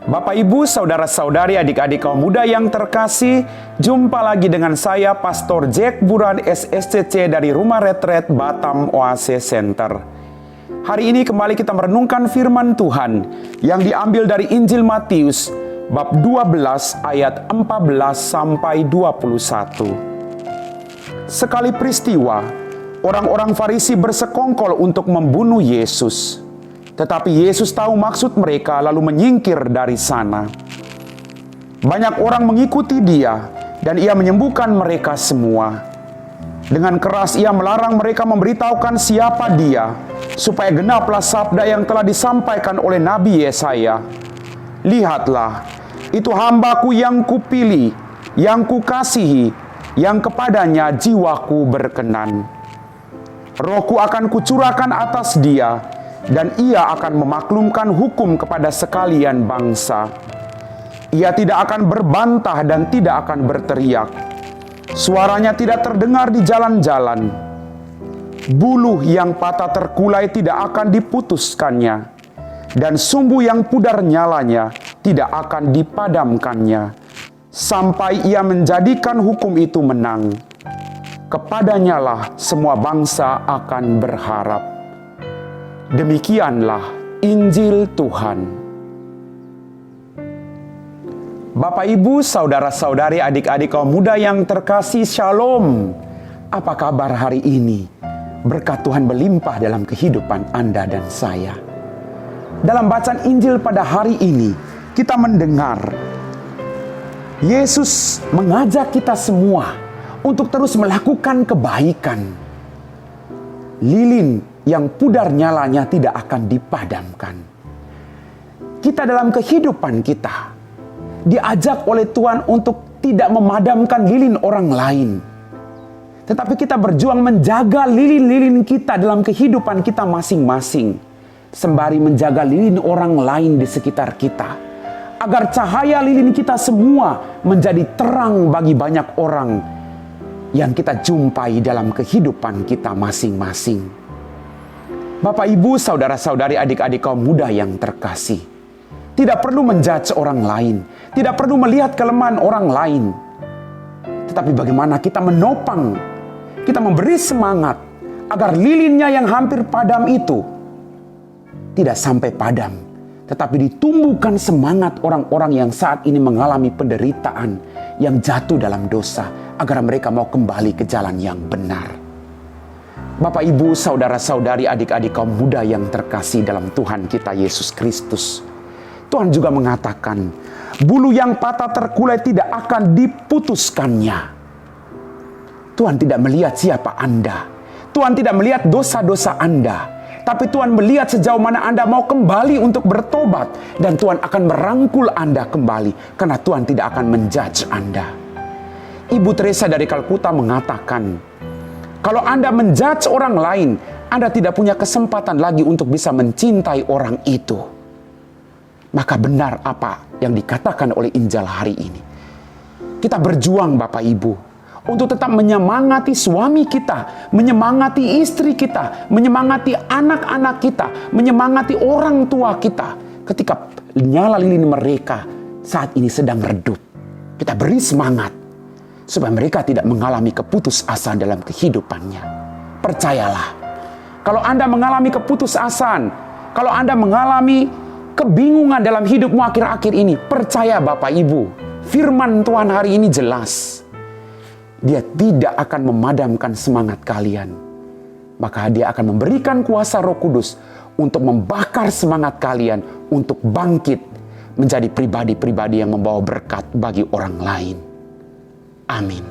Bapak, Ibu, Saudara-saudari, adik-adik kaum muda yang terkasih, jumpa lagi dengan saya, Pastor Jack Buran SSCC dari Rumah Retret Batam Oasis Center. Hari ini kembali kita merenungkan firman Tuhan yang diambil dari Injil Matius, bab 12 ayat 14 sampai 21. Sekali peristiwa, orang-orang Farisi bersekongkol untuk membunuh Yesus. Tetapi Yesus tahu maksud mereka lalu menyingkir dari sana. Banyak orang mengikuti Dia dan Ia menyembuhkan mereka semua. Dengan keras Ia melarang mereka memberitahukan siapa Dia, supaya genaplah sabda yang telah disampaikan oleh Nabi Yesaya. Lihatlah, itu hamba-Ku yang Kupilih, yang Kukasihi, yang kepadanya jiwaku berkenan. Roh-Ku akan Kucurahkan atas Dia, dan Ia akan memaklumkan hukum kepada sekalian bangsa. Ia tidak akan berbantah dan tidak akan berteriak. Suaranya tidak terdengar di jalan-jalan. Buluh yang patah terkulai tidak akan diputuskannya, dan sumbu yang pudar nyalanya tidak akan dipadamkannya, sampai Ia menjadikan hukum itu menang. Kepadanyalah semua bangsa akan berharap. Demikianlah Injil Tuhan. Bapak, Ibu, Saudara-saudari, adik-adik kaum muda yang terkasih, Shalom. Apa kabar hari ini? Berkat Tuhan berlimpah dalam kehidupan Anda dan saya. Dalam bacaan Injil pada hari ini, kita mendengar Yesus mengajak kita semua untuk terus melakukan kebaikan. Lilin yang pudar nyalanya tidak akan dipadamkan. Kita dalam kehidupan kita diajak oleh Tuhan untuk tidak memadamkan lilin orang lain, tetapi kita berjuang menjaga lilin-lilin kita dalam kehidupan kita masing-masing, sembari menjaga lilin orang lain di sekitar kita, agar cahaya lilin kita semua menjadi terang bagi banyak orang yang kita jumpai dalam kehidupan kita masing-masing. Bapak, Ibu, Saudara-saudari, adik-adik kaum muda yang terkasih, tidak perlu menjudge orang lain, tidak perlu melihat kelemahan orang lain, tetapi bagaimana kita menopang, kita memberi semangat agar lilinnya yang hampir padam itu tidak sampai padam, tetapi ditumbuhkan semangat orang-orang yang saat ini mengalami penderitaan, yang jatuh dalam dosa, agar mereka mau kembali ke jalan yang benar. Bapak, Ibu, Saudara-saudari, adik-adik kaum muda yang terkasih dalam Tuhan kita Yesus Kristus, Tuhan juga mengatakan, bulu yang patah terkulai tidak akan diputuskannya. Tuhan tidak melihat siapa Anda. Tuhan tidak melihat dosa-dosa Anda. Tapi Tuhan melihat sejauh mana Anda mau kembali untuk bertobat. Dan Tuhan akan merangkul Anda kembali. Karena Tuhan tidak akan menjudge Anda. Ibu Teresa dari Kalkuta mengatakan, kalau Anda menjudge orang lain, Anda tidak punya kesempatan lagi untuk bisa mencintai orang itu. Maka benar apa yang dikatakan oleh Injil hari ini. Kita berjuang, Bapak Ibu, untuk tetap menyemangati suami kita, menyemangati istri kita, menyemangati anak-anak kita, menyemangati orang tua kita. Ketika nyala lilin mereka saat ini sedang redup, kita beri semangat supaya mereka tidak mengalami keputusasaan dalam kehidupannya. Percayalah, kalau Anda mengalami keputusasaan, kalau Anda mengalami kebingungan dalam hidupmu akhir-akhir ini, percaya Bapak Ibu, firman Tuhan hari ini jelas. Dia tidak akan memadamkan semangat kalian. Maka Dia akan memberikan kuasa Roh Kudus untuk membakar semangat kalian untuk bangkit menjadi pribadi-pribadi yang membawa berkat bagi orang lain. Amin.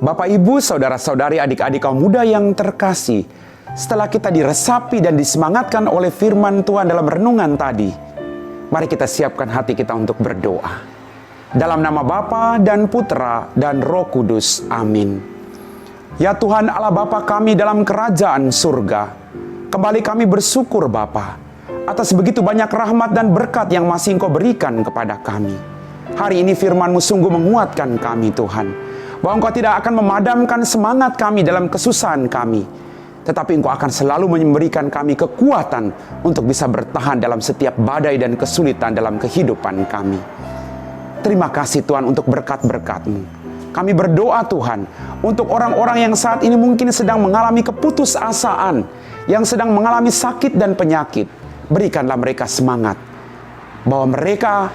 Bapak, Ibu, Saudara-saudari, adik-adik kaum muda yang terkasih, setelah kita diresapi dan disemangatkan oleh firman Tuhan dalam renungan tadi, mari kita siapkan hati kita untuk berdoa. Dalam nama Bapa dan Putra dan Roh Kudus. Amin. Ya Tuhan Allah Bapa kami dalam kerajaan surga, kembali kami bersyukur Bapa atas begitu banyak rahmat dan berkat yang masih Engkau berikan kepada kami. Hari ini firman-Mu sungguh menguatkan kami Tuhan, bahwa Engkau tidak akan memadamkan semangat kami dalam kesusahan kami. tetapi Engkau akan selalu memberikan kami kekuatan untuk bisa bertahan dalam setiap badai dan kesulitan dalam kehidupan kami. Terima kasih Tuhan untuk berkat-berkat-Mu. Kami berdoa Tuhan untuk orang-orang yang saat ini mungkin sedang mengalami keputusasaan, yang sedang mengalami sakit dan penyakit. Berikanlah mereka semangat bahwa mereka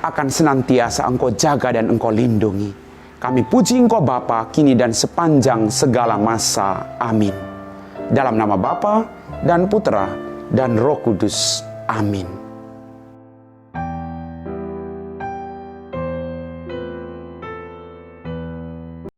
akan senantiasa Engkau jaga dan Engkau lindungi. Kami puji Engkau Bapa, kini dan sepanjang segala masa. Amin. Dalam nama Bapa dan Putra dan Roh Kudus. Amin.